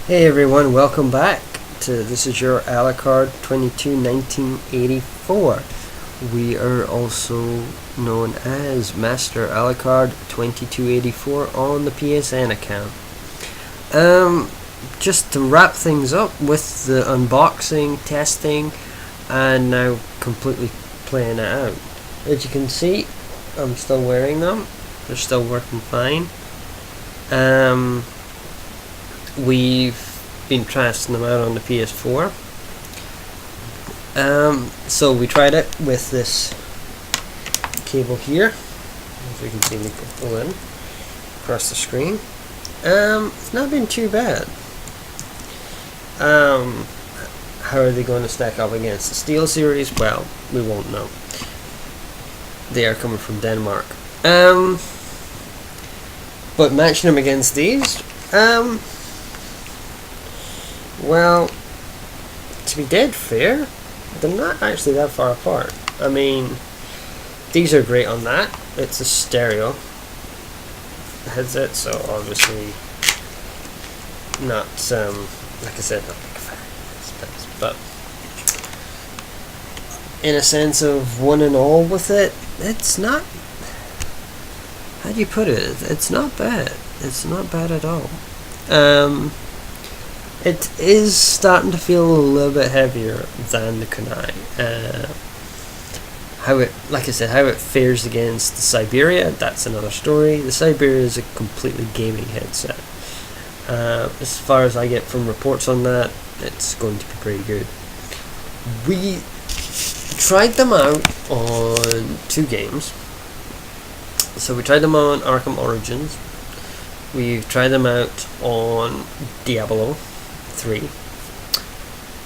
Hey everyone, welcome back to This is your Alucard 22 1984. We are also known as Master Alucard 2284 on the PSN account. Just to wrap things up with the unboxing, testing, and now completely playing it out. As you can see, I'm still wearing them. They're still working fine. We've been testing them out on the PS4. So we tried it with this cable here. As you can see, we can pull in across the screen. It's not been too bad. How are they going to stack up against the Steel series? Well, we won't know. They are coming from Denmark. But matching them against these, well, to be dead fair, they're not actually that far apart. I mean, these are great on that. It's a stereo headset, so obviously not, like I said, not big fan of this, but in a sense of one and all with it, it's not, how do you put it? It's not bad. It's not bad at all. It is starting to feel a little bit heavier than the kunai. How it, like I said, how it fares against the Siberia, that's another story. The Siberia is a completely gaming headset. As far as I get from reports on that, it's going to be pretty good. We tried them out on 2 games. So we tried them on Arkham Origins. We've tried them out on Diablo 3.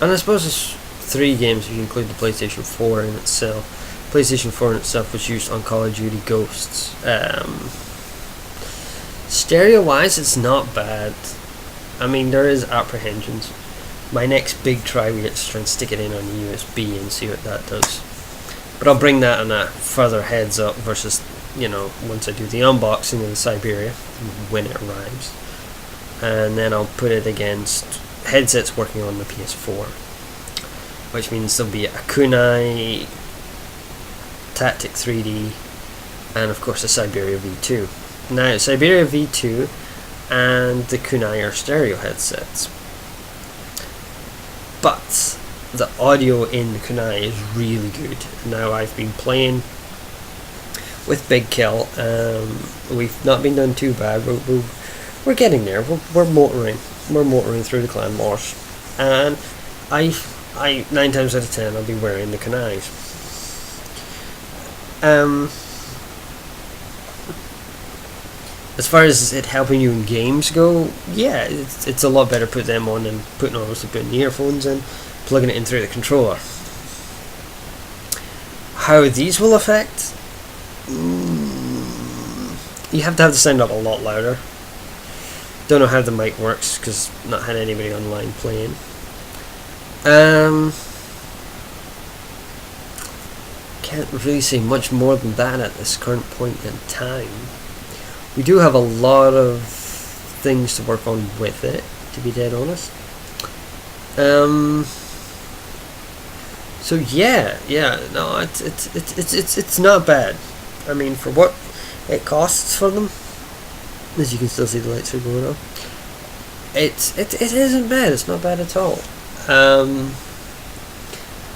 And I suppose it's 3 games if you include the PlayStation 4 in itself. PlayStation 4 in itself was used on Call of Duty Ghosts. Stereo wise, it's not bad. I mean, there is apprehensions. My next big try we get to try and stick it in on USB and see what that does. But I'll bring that on a further heads up versus, you know, once I do the unboxing of the Siberia when it arrives. And then I'll put it against headsets working on the PS4, which means there'll be a kunai TATIC3D and of course a Siberia V2. Now Siberia V2 and the kunai are stereo headsets, but the audio in the kunai is really good. Now I've been playing with Big Kill. We've not been done too bad. We're getting there. We're motoring. We're motoring through the clan wars, and I 9 times out of 10 I'll be wearing the kunais. As far as it helping you in games go, yeah, it's a lot better put them on than putting the earphones in, plugging it in through the controller. How these will affect? You have to have the sound up a lot louder. Don't know how the mic works because not had anybody online playing. Can't really say much more than that at this current point in time. We do have a lot of things to work on with it, to be dead honest. So yeah, no, it's not bad. I mean, for what it costs for them, as you can still see the lights are going on, it isn't bad. It's not bad at all.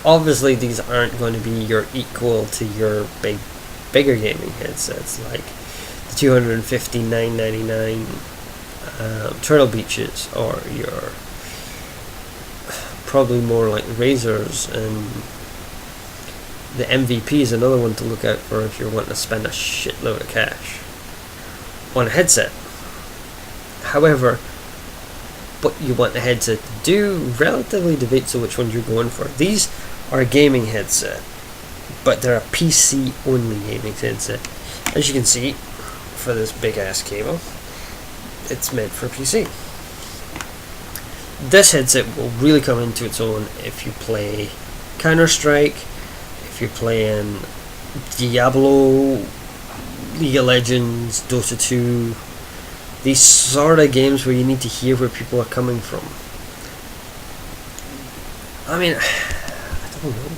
Obviously these aren't going to be your equal to your bigger gaming headsets like the $259.99 Turtle Beaches, or your probably more like Razors, and the MVP is another one to look out for if you're wanting to spend a shitload of cash on a headset. However, what you want the headset to do relatively debates on which ones you're going for. These are a gaming headset, but they're a PC only gaming headset. As you can see, for this big ass cable, it's meant for PC. This headset will really come into its own if you play Counter-Strike, if you're playing Diablo, League of Legends, Dota 2, these sort of games where you need to hear where people are coming from. I mean, I don't know.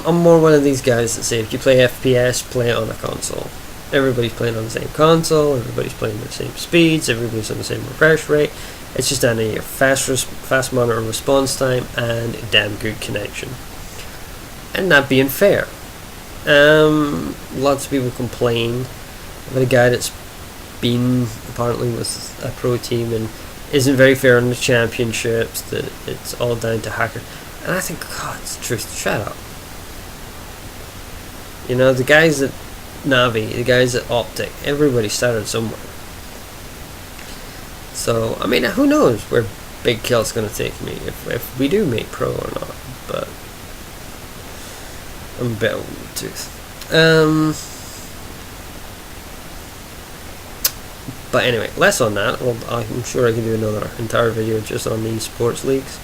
I'm more one of these guys that say if you play FPS, play it on a console. Everybody's playing on the same console, everybody's playing at the same speeds, everybody's on the same refresh rate. It's just down to your fast monitor response time and a damn good connection. And that being fair. Lots of people complain about a guy that's been apparently with a pro team and isn't very fair in the championships, that it's all down to hackers. And I think, God, it's the truth. Shut up. You know, the guys at Navi, the guys at Optic, everybody started somewhere. So, I mean, who knows where Big Kill's going to take me if we do make pro or not. But I'm a bit old in the tooth. But anyway, less on that. Well, I'm sure I can do another entire video just on these sports leagues.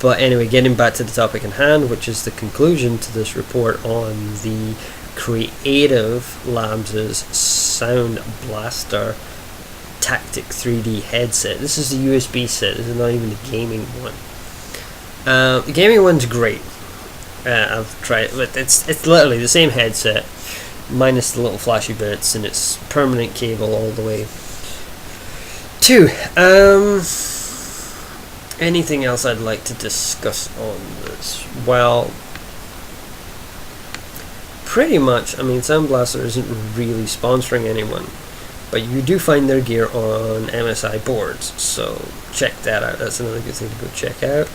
But anyway, getting back to the topic in hand, which is the conclusion to this report on the Creative Labs' Soundblaster TATIC3D headset. This is the USB set. This is not even the gaming one. The gaming one's great. I've tried it, but it's literally the same headset, minus the little flashy bits, and it's permanent cable all the way. Anything else I'd like to discuss on this? Well, pretty much, I mean, Soundblaster isn't really sponsoring anyone, but you do find their gear on MSI boards, so check that out. That's another good thing to go check out.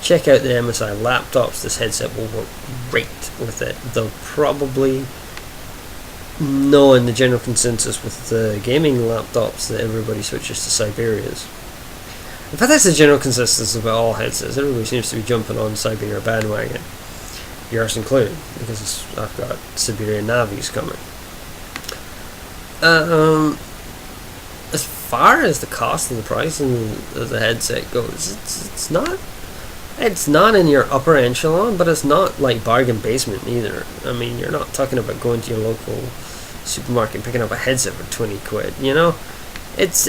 Check out the MSI laptops. This headset will work great with it. They'll probably know in the general consensus with the gaming laptops that everybody switches to Siberias. In fact, that's the general consensus about all headsets. Everybody seems to be jumping on Siberia bandwagon. Yours included, because I've got Siberian Navis coming. As far as the cost and the price of the headset goes, it's not in your upper echelon, but it's not like bargain basement either. I mean, you're not talking about going to your local supermarket and picking up a headset for 20 quid, you know? It's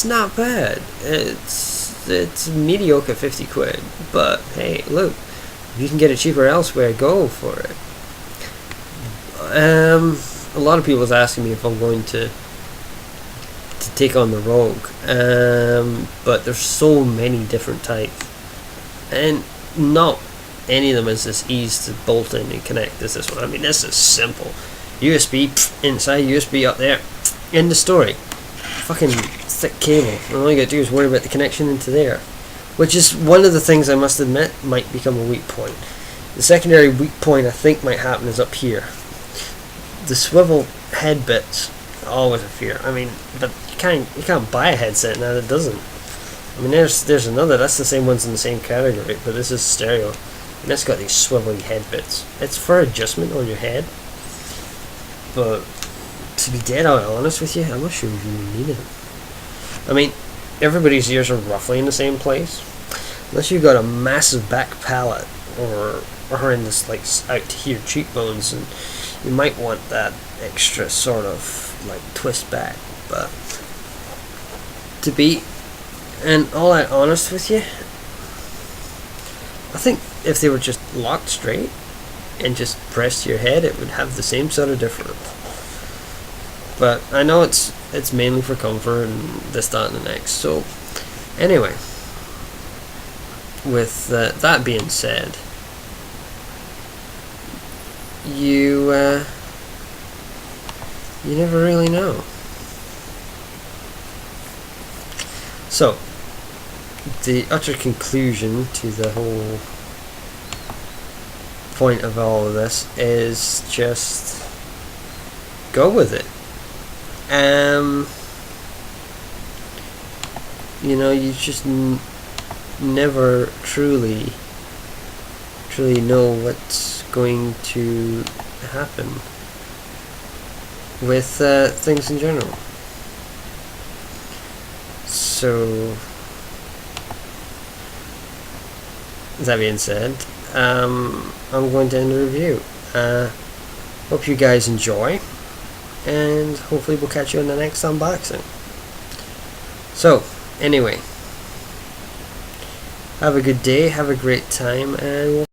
not bad. It's mediocre 50 quid, but hey, look, if you can get it cheaper elsewhere, go for it. A lot of people is asking me if I'm going to take on the Rogue, but there's so many different types, and not any of them is as easy to bolt in and connect as this one. I mean, this is simple. USB inside, USB up there, end of story. Fucking thick cable, and all you gotta do is worry about the connection into there, which is one of the things I must admit might become a weak point. The secondary weak point I think might happen is up here. The swivel head bits are always a fear. I mean, but you can't buy a headset now that doesn't. I mean, there's another. That's the same ones in the same category, but this is stereo, and it's got these swivelly head bits. It's for adjustment on your head, but to be dead honest with you, I'm not sure if you need it. I mean, everybody's ears are roughly in the same place, unless you've got a massive back palate or horrendous like out to here cheekbones, and you might want that extra sort of like twist back. But to be all that honest with you, I think if they were just locked straight and just pressed to your head, it would have the same sort of difference. But I know it's mainly for comfort and this, that, and the next. So anyway, with that being said, you never really know. So the utter conclusion to the whole point of all of this is just go with it. You know, you just never truly know what's going to happen with things in general. So that being said, I'm going to end the review. Hope you guys enjoy. and hopefully we'll catch you in the next unboxing. So anyway, have a good day, have a great time, and we'll